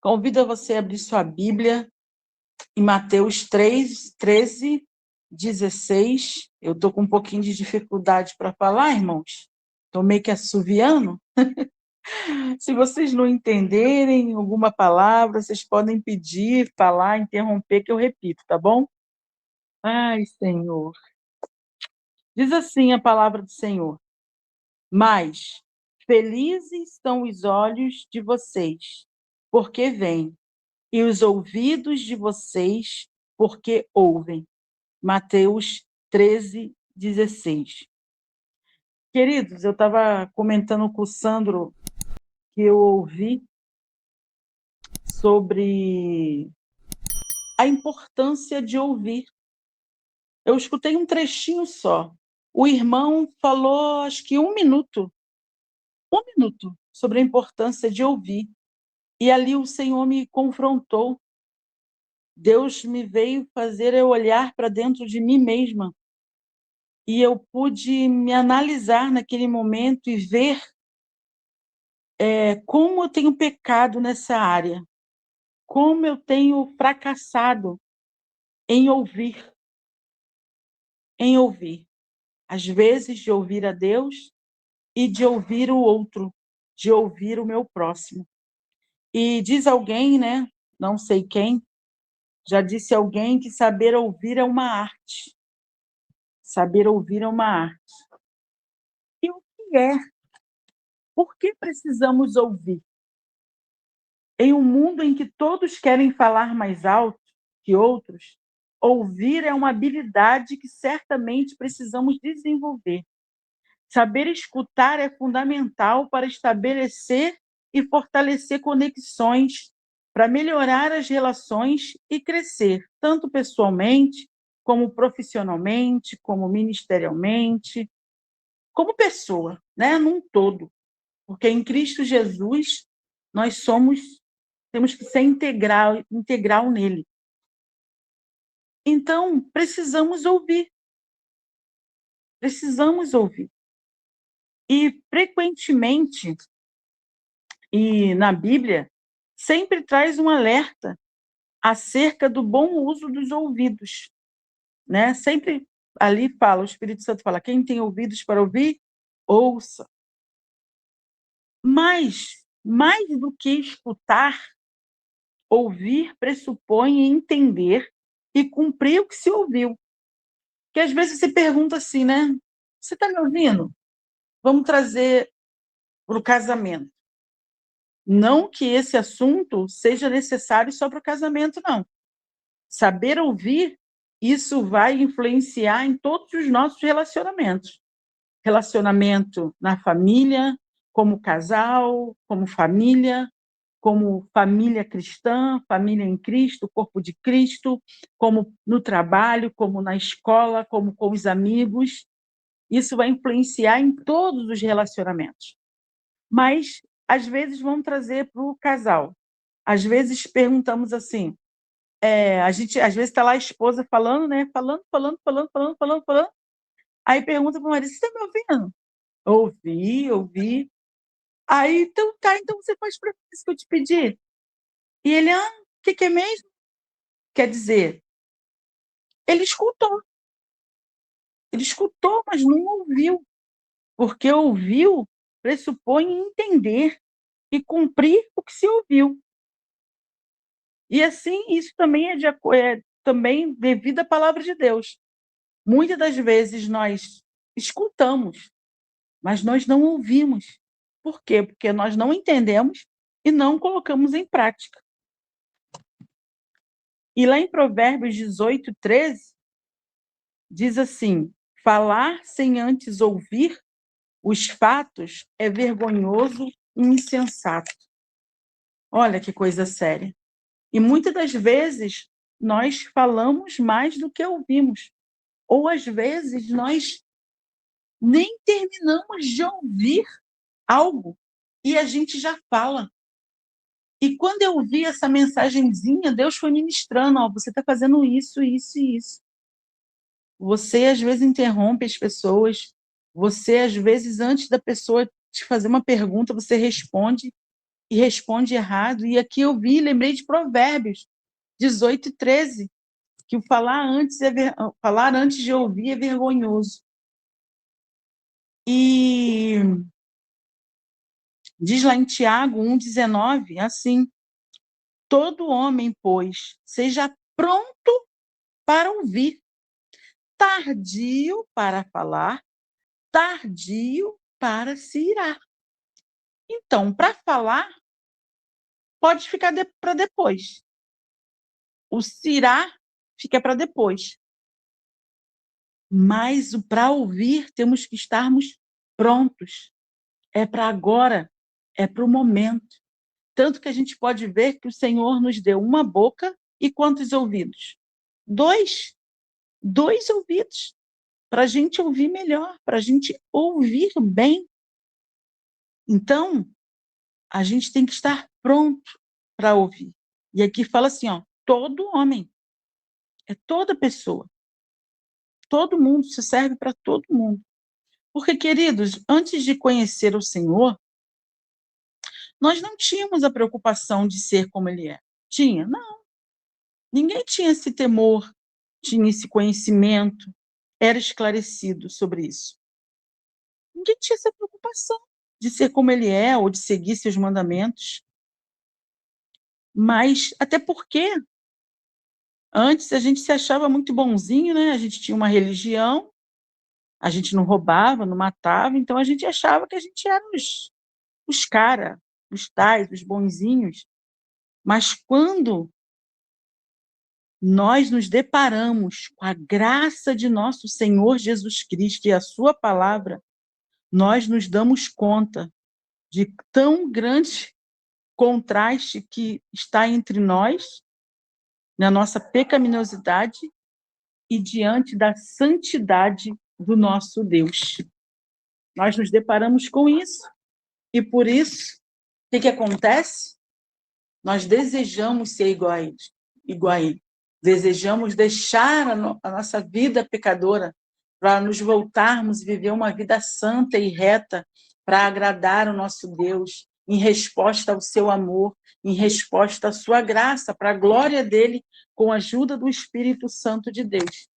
Convido você a abrir sua Bíblia em Mateus 3, 13, 16. Eu estou com um pouquinho de dificuldade para falar, irmãos. Estou meio que assoviando. Se vocês não entenderem alguma palavra, vocês podem pedir, falar, interromper, que eu repito, tá bom? Ai, Senhor. Diz assim a palavra do Senhor: mas felizes são os olhos de vocês, porque veem, e os ouvidos de vocês, porque ouvem. Mateus 13, 16. Queridos, eu estava comentando com o Sandro que eu ouvi sobre a importância de ouvir. Eu escutei um trechinho só. O irmão falou, acho que um minuto sobre a importância de ouvir. E ali o Senhor me confrontou. Deus me veio fazer eu olhar para dentro de mim mesma. E eu pude me analisar naquele momento e ver como eu tenho pecado nessa área, como eu tenho fracassado em ouvir, às vezes de ouvir a Deus e de ouvir o outro, de ouvir o meu próximo. E diz alguém, né, não sei quem, já disse alguém que saber ouvir é uma arte. Saber ouvir é uma arte. E o que é? Por que precisamos ouvir? Em um mundo em que todos querem falar mais alto que outros, ouvir é uma habilidade que certamente precisamos desenvolver. Saber escutar é fundamental para estabelecer e fortalecer conexões, para melhorar as relações e crescer, tanto pessoalmente, como profissionalmente, como ministerialmente, como pessoa, né, num todo. Porque em Cristo Jesus nós temos que ser integral nele. Então, precisamos ouvir. E, frequentemente, e na Bíblia, sempre traz um alerta acerca do bom uso dos ouvidos, né? Sempre ali fala, o Espírito Santo fala, quem tem ouvidos para ouvir, ouça. Mas, mais do que escutar, ouvir pressupõe entender e cumprir o que se ouviu. Que às vezes você pergunta assim, né? Você está me ouvindo? Vamos trazer para o casamento. Não que esse assunto seja necessário só para o casamento, não. Saber ouvir, isso vai influenciar em todos os nossos relacionamentos. Relacionamento na família, como casal, como família cristã, família em Cristo, corpo de Cristo, como no trabalho, como na escola, como com os amigos. Isso vai influenciar em todos os relacionamentos. Mas, às vezes, vamos trazer para o casal. Às vezes, perguntamos assim, a gente, às vezes, está lá a esposa falando, né? Falando. Aí pergunta para o marido, você está me ouvindo? Ouvi. Aí, então você faz para isso que eu te pedi. E ele, o que é mesmo? Quer dizer, ele escutou, mas não ouviu. Porque ouviu pressupõe entender e cumprir o que se ouviu. E assim, isso também é também devido à palavra de Deus. Muitas das vezes nós escutamos, mas nós não ouvimos. Por quê? Porque nós não entendemos e não colocamos em prática. E lá em Provérbios 18, 13, diz assim, falar sem antes ouvir os fatos é vergonhoso e insensato. Olha que coisa séria. E muitas das vezes nós falamos mais do que ouvimos. Ou às vezes nós nem terminamos de ouvir algo e a gente já fala. E quando eu ouvi essa mensagenzinha, Deus foi ministrando, você está fazendo isso, isso e isso. Você às vezes interrompe as pessoas, você às vezes antes da pessoa te fazer uma pergunta, você responde e responde errado. E aqui eu lembrei de Provérbios 18:13, que o falar antes de ouvir é vergonhoso. E diz lá em Tiago 1,19, assim: todo homem, pois, seja pronto para ouvir, tardio para falar, tardio para se irar. Então, para falar, pode ficar para depois. O se irar fica para depois. Mas para ouvir, temos que estarmos prontos. É para agora, é para o momento. Tanto que a gente pode ver que o Senhor nos deu uma boca e quantos ouvidos? 2. 2 ouvidos. Para a gente ouvir melhor, para a gente ouvir bem. Então, a gente tem que estar pronto para ouvir. E aqui fala assim, ó, todo homem, é toda pessoa. Todo mundo, se serve para todo mundo. Porque, queridos, antes de conhecer o Senhor, nós não tínhamos a preocupação de ser como Ele é. Tinha? Não. Ninguém tinha esse temor, tinha esse conhecimento, era esclarecido sobre isso. Ninguém tinha essa preocupação de ser como Ele é ou de seguir seus mandamentos. Mas, até porque, antes a gente se achava muito bonzinho, né? A gente tinha uma religião, a gente não roubava, não matava, então a gente achava que a gente era os cara, os tais, os bonzinhos. Mas quando nós nos deparamos com a graça de nosso Senhor Jesus Cristo e a sua palavra, nós nos damos conta de tão grande contraste que está entre nós, na nossa pecaminosidade e diante da santidade do nosso Deus. Nós nos deparamos com isso. E por isso, o que acontece? Nós desejamos ser igual a Ele. Desejamos deixar a nossa vida pecadora para nos voltarmos e viver uma vida santa e reta para agradar o nosso Deus, em resposta ao seu amor, em resposta à sua graça, para a glória dele, com a ajuda do Espírito Santo de Deus.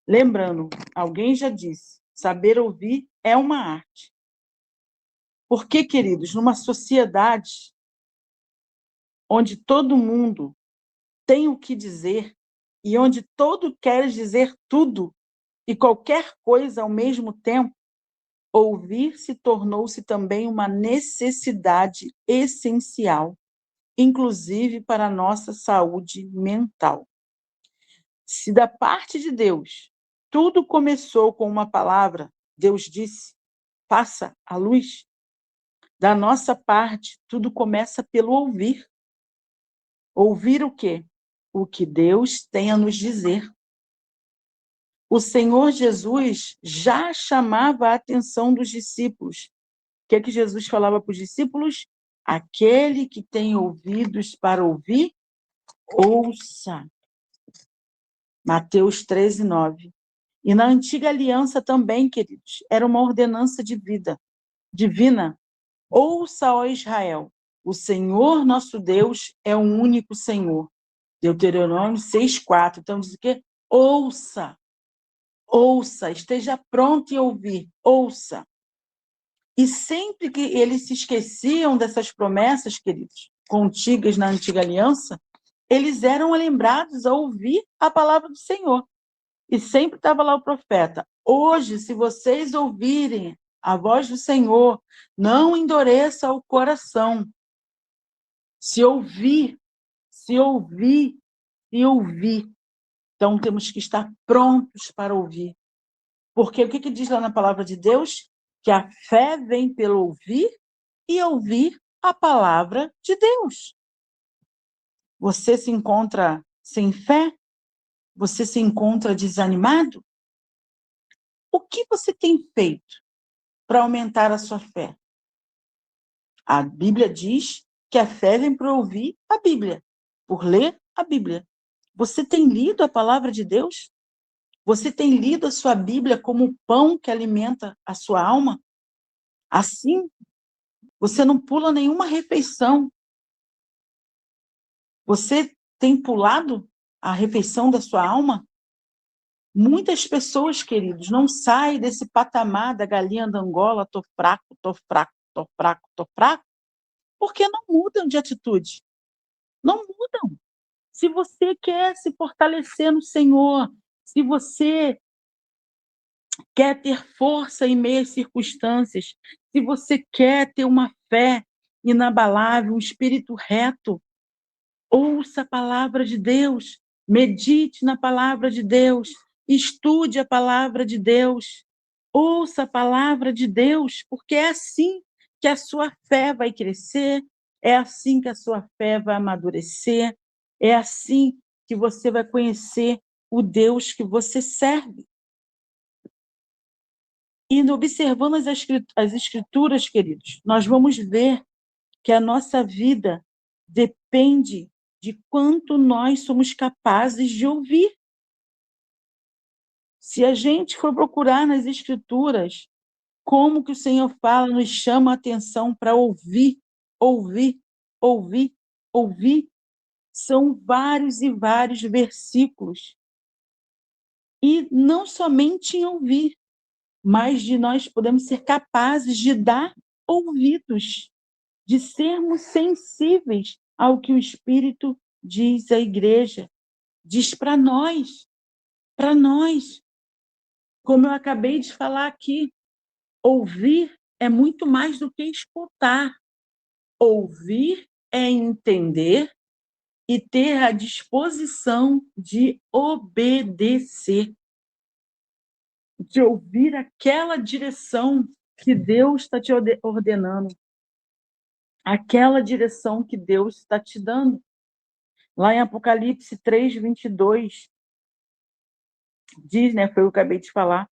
Lembrando, alguém já disse, saber ouvir é uma arte. Porque, queridos, numa sociedade onde todo mundo tem o que dizer e onde todo quer dizer tudo e qualquer coisa ao mesmo tempo, ouvir se tornou-se também uma necessidade essencial, inclusive para a nossa saúde mental. Se da parte de Deus tudo começou com uma palavra, Deus disse, faça a luz, da nossa parte tudo começa pelo ouvir. Ouvir o quê? O que Deus tem a nos dizer. O Senhor Jesus já chamava a atenção dos discípulos. O que Jesus falava para os discípulos? Aquele que tem ouvidos para ouvir, ouça. Mateus 13:9. E na antiga aliança também, queridos, era uma ordenança de vida divina. Ouça, ó Israel, o Senhor nosso Deus é o único Senhor. Deuteronômio 6:4. Então diz o quê? Ouça. Ouça, esteja pronto em ouvir, ouça. E sempre que eles se esqueciam dessas promessas, queridos, contidas na antiga aliança, eles eram lembrados a ouvir a palavra do Senhor. E sempre estava lá o profeta. Hoje, se vocês ouvirem a voz do Senhor, não endureça o coração. Se ouvir, se ouvir, se ouvir. Então, temos que estar prontos para ouvir. Porque o que diz lá na palavra de Deus? Que a fé vem pelo ouvir e ouvir a palavra de Deus. Você se encontra sem fé? Você se encontra desanimado? O que você tem feito para aumentar a sua fé? A Bíblia diz que a fé vem por ouvir a Bíblia, por ler a Bíblia. Você tem lido a palavra de Deus? Você tem lido a sua Bíblia como o pão que alimenta a sua alma? Assim, Você não pula nenhuma refeição. Você tem pulado a refeição da sua alma? Muitas pessoas, queridos, não saem desse patamar da galinha da Angola, tô fraco, tô fraco, tô fraco, tô fraco, porque não mudam de atitude. Não mudam. Se você quer se fortalecer no Senhor, se você quer ter força em meio às circunstâncias, se você quer ter uma fé inabalável, um espírito reto, ouça a palavra de Deus, medite na palavra de Deus, estude a palavra de Deus, ouça a palavra de Deus, porque é assim que a sua fé vai crescer, é assim que a sua fé vai amadurecer, é assim que você vai conhecer o Deus que você serve. E observando as escrituras, queridos, nós vamos ver que a nossa vida depende de quanto nós somos capazes de ouvir. Se a gente for procurar nas escrituras como que o Senhor fala, nos chama a atenção para ouvir, ouvir, ouvir, ouvir, são vários e vários versículos. E não somente em ouvir, mas de nós podemos ser capazes de dar ouvidos, de sermos sensíveis ao que o Espírito diz à igreja, diz para nós, para nós. Como eu acabei de falar aqui, ouvir é muito mais do que escutar. Ouvir é entender e ter a disposição de obedecer, de ouvir aquela direção que Deus está te ordenando, aquela direção que Deus está te dando. Lá em Apocalipse 3:22, diz, né, foi o que eu acabei de falar,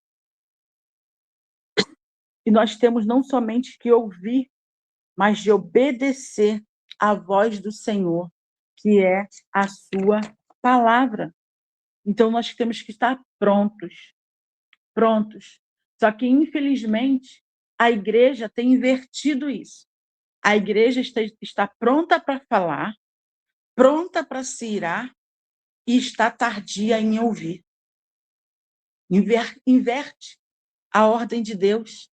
e nós temos não somente que ouvir, mas de obedecer à voz do Senhor, que é a sua palavra. Então, nós temos que estar prontos, prontos. Só que, infelizmente, a igreja tem invertido isso. A igreja está pronta para falar, pronta para se irar e está tardia em ouvir. Inverte a ordem de Deus.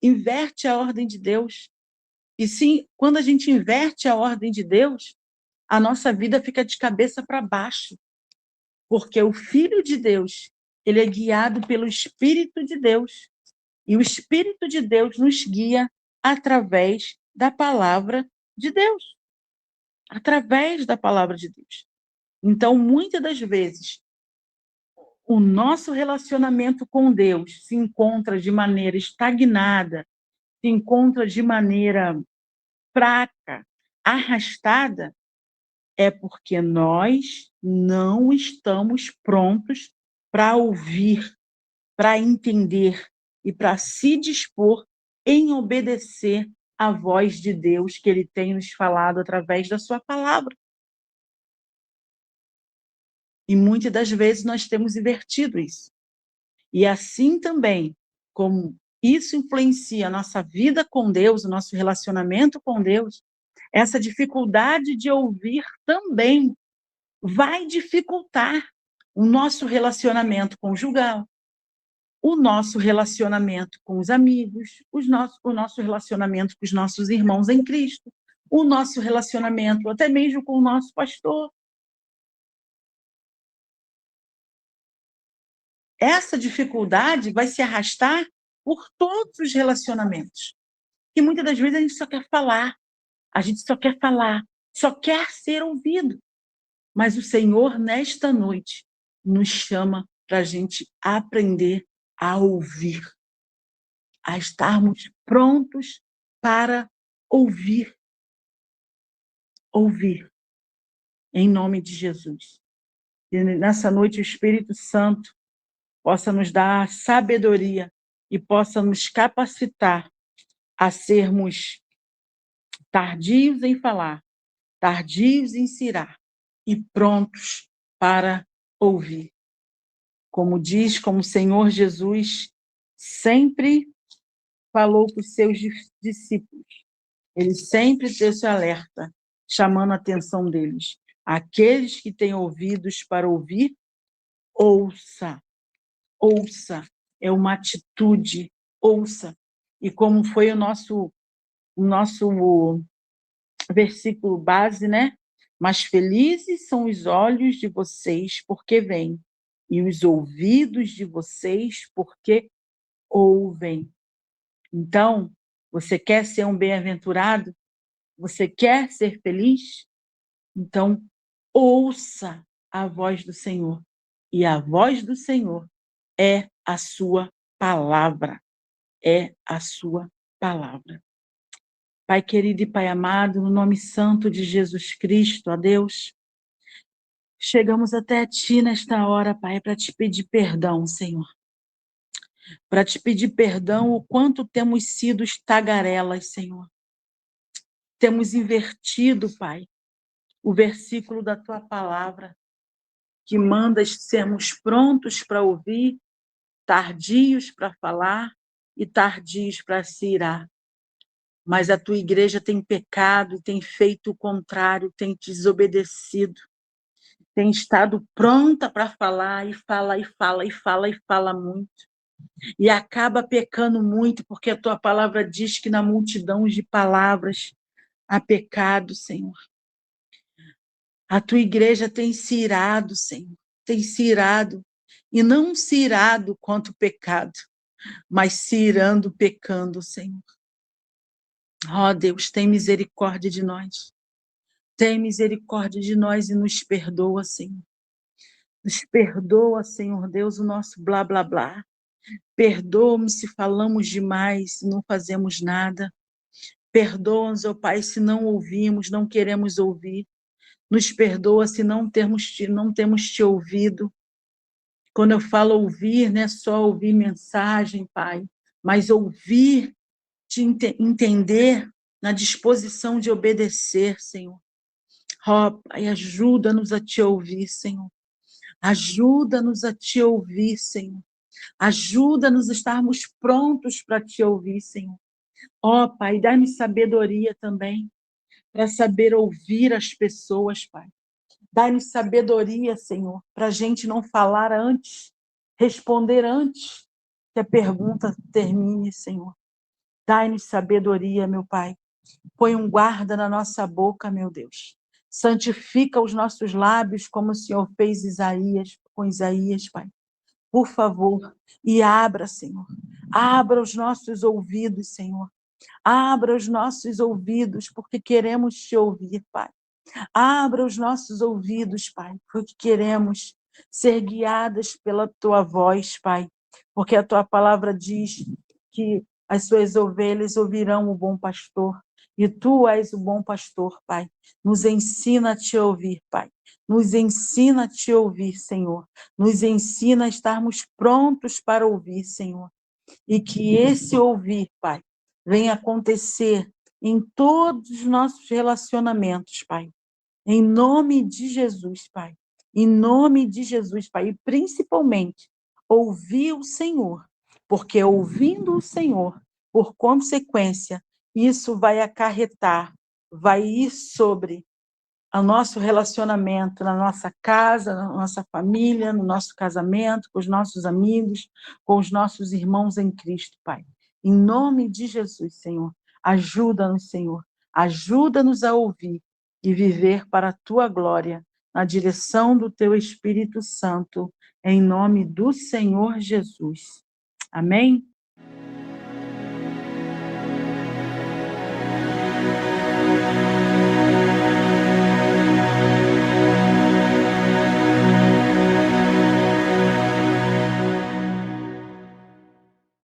Inverte a ordem de Deus. E sim, quando a gente inverte a ordem de Deus, a nossa vida fica de cabeça para baixo. Porque o Filho de Deus, ele é guiado pelo Espírito de Deus. E o Espírito de Deus nos guia através da palavra de Deus. Através da palavra de Deus. Então, muitas das vezes, o nosso relacionamento com Deus se encontra de maneira estagnada, se encontra de maneira fraca, arrastada, é porque nós não estamos prontos para ouvir, para entender e para se dispor em obedecer à voz de Deus que Ele tem nos falado através da sua palavra. E muitas das vezes nós temos invertido isso. E assim também, como isso influencia a nossa vida com Deus, o nosso relacionamento com Deus, essa dificuldade de ouvir também vai dificultar o nosso relacionamento conjugal, o nosso relacionamento com os amigos, o nosso relacionamento com os nossos irmãos em Cristo, o nosso relacionamento até mesmo com o nosso pastor. Essa dificuldade vai se arrastar por todos os relacionamentos. E muitas das vezes a gente só quer falar, a gente só quer falar, só quer ser ouvido. Mas o Senhor, nesta noite, nos chama para a gente aprender a ouvir, a estarmos prontos para ouvir. Ouvir, em nome de Jesus. E nessa noite o Espírito Santo possa nos dar sabedoria e possa nos capacitar a sermos tardios em falar, tardios em se irar e prontos para ouvir. Como diz, como o Senhor Jesus sempre falou para os seus discípulos, Ele sempre deixa alerta, chamando a atenção deles. Aqueles que têm ouvidos para ouvir, ouça, ouça. É uma atitude, ouça. E como foi o nosso versículo base, né? Mas felizes são os olhos de vocês porque veem, e os ouvidos de vocês porque ouvem. Então, você quer ser um bem-aventurado? Você quer ser feliz? Então, ouça a voz do Senhor. E a voz do Senhor é a sua palavra. É a sua palavra. Pai querido e Pai amado, no nome santo de Jesus Cristo, ó Deus, chegamos até Ti nesta hora, Pai, para Te pedir perdão, Senhor. Para Te pedir perdão o quanto temos sido tagarelas, Senhor. Temos invertido, Pai, o versículo da Tua palavra, que manda sermos prontos para ouvir, tardios para falar e tardios para se irar. Mas a Tua igreja tem pecado, tem feito o contrário, tem desobedecido, tem estado pronta para falar, e fala, e fala, e fala, e fala muito. E acaba pecando muito, porque a Tua palavra diz que na multidão de palavras há pecado, Senhor. A Tua igreja tem se irado, Senhor, tem se irado, e não se irado contra o pecado, mas se irando pecando, Senhor. Ó Deus, tem misericórdia de nós. Tem misericórdia de nós e nos perdoa, Senhor. Nos perdoa, Senhor Deus, o nosso blá, blá, blá. Perdoa-nos se falamos demais, se não fazemos nada. Perdoa-nos, ó Pai, se não ouvimos, não queremos ouvir. Nos perdoa se não temos te ouvido. Quando eu falo ouvir, não é só ouvir mensagem, Pai, mas ouvir, te entender na disposição de obedecer, Senhor. Ó, Pai, ajuda-nos a te ouvir, Senhor. Ajuda-nos a te ouvir, Senhor. Ajuda-nos a estarmos prontos para te ouvir, Senhor. Ó, Pai, dá-me sabedoria também para saber ouvir as pessoas, Pai. Dá-nos sabedoria, Senhor, para a gente não falar antes, responder antes que a pergunta termine, Senhor. Dá-nos sabedoria, meu Pai. Põe um guarda na nossa boca, meu Deus. Santifica os nossos lábios, como o Senhor fez com Isaías, Pai. Por favor, e abra, Senhor. Abra os nossos ouvidos, Senhor. Abra os nossos ouvidos, porque queremos te ouvir, Pai. Abra os nossos ouvidos, Pai, porque queremos ser guiadas pela Tua voz, Pai. Porque a Tua palavra diz que as suas ovelhas ouvirão o bom pastor. E Tu és o bom pastor, Pai. Nos ensina a te ouvir, Pai. Nos ensina a te ouvir, Senhor. Nos ensina a estarmos prontos para ouvir, Senhor. E que esse ouvir, Pai, venha acontecer em todos os nossos relacionamentos, Pai. Em nome de Jesus, Pai. Em nome de Jesus, Pai. E principalmente, ouvir o Senhor. Porque ouvindo o Senhor, por consequência, isso vai acarretar, vai ir sobre o nosso relacionamento na nossa casa, na nossa família, no nosso casamento, com os nossos amigos, com os nossos irmãos em Cristo, Pai. Em nome de Jesus, Senhor, ajuda-nos, Senhor, ajuda-nos a ouvir e viver para a Tua glória, na direção do Teu Espírito Santo, em nome do Senhor Jesus. Amém?